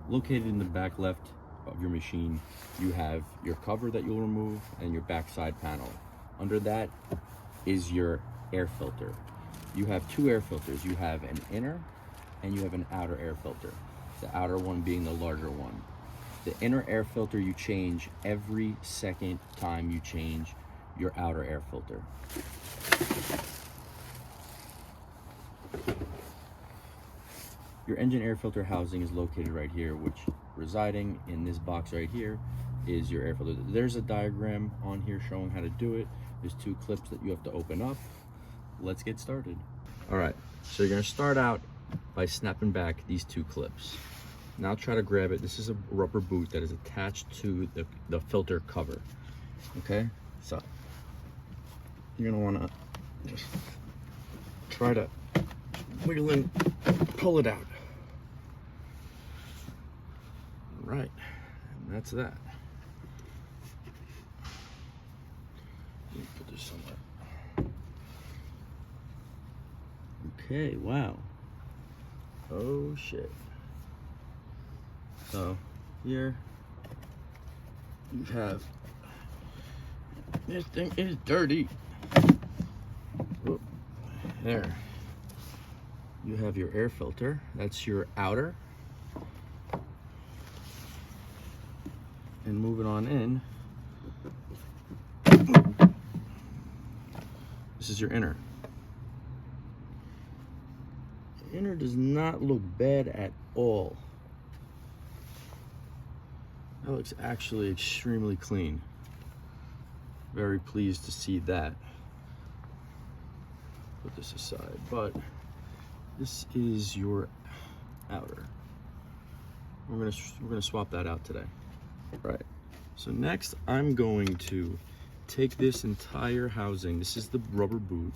Located in the back left of your machine, you have your cover that you'll remove and your backside panel. Under that is your air filter. You have two air filters. You have an inner and you have an outer air filter. The outer one being the larger one. The inner air filter you change every second time you change your outer air filter. Your engine air filter housing is located right here, which residing in this box right here is your air filter. There's a diagram on here showing how to do it. There's two clips that you have to open up. Let's get started. All right, so you're gonna start out by snapping back these two clips. Now try to grab it. This is a rubber boot that is attached to the filter cover. Okay, so you're gonna wanna just try to wiggle and pull it out. Right, and that's that. Let me put this somewhere. Okay, wow. Oh shit. So here you have, this thing is dirty. Whoop. There. You have your air filter. That's your outer. And moving on in, this is your inner. The inner does not look bad at all. That looks actually extremely clean. Very pleased to see that. Put this aside, but this is your outer. We're gonna swap that out today. Right. So next I'm going to take this entire housing. This is the rubber boot,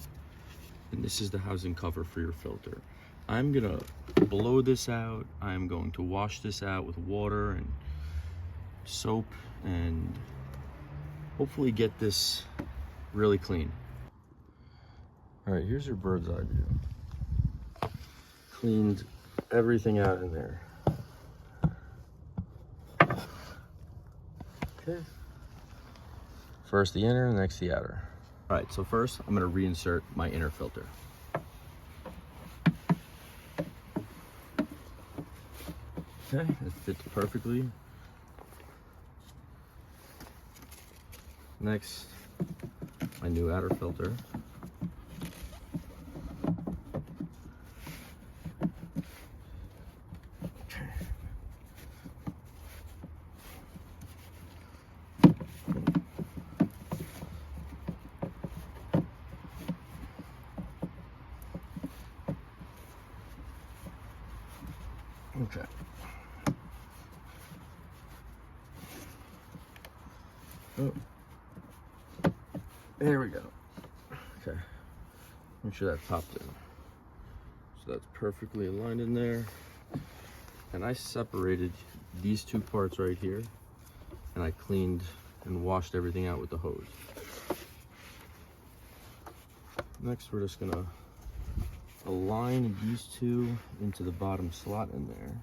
and this is the housing cover for your filter. I'm gonna blow this out. I'm going to wash this out with water and soap and hopefully get this really clean. All right, here's your bird's eye view. Cleaned everything out in there. Okay. First the inner, next the outer. All right, so first I'm gonna reinsert my inner filter. Okay, it fits perfectly. Next, my new outer filter. Okay. Oh. There we go. Okay. Make sure that's popped in. So that's perfectly aligned in there. And I separated these two parts right here, and I cleaned and washed everything out with the hose. Next, we're just gonna align these two into the bottom slot in there.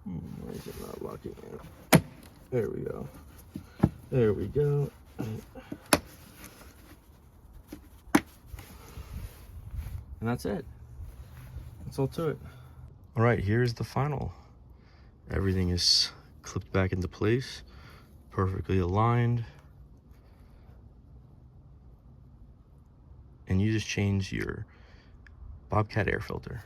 Why is it not locking in? There we go. There we go. And that's it. That's all to it. All right, here's the final. Everything is clipped back into place, perfectly aligned. And you just change your Bobcat air filter.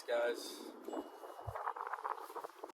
guys.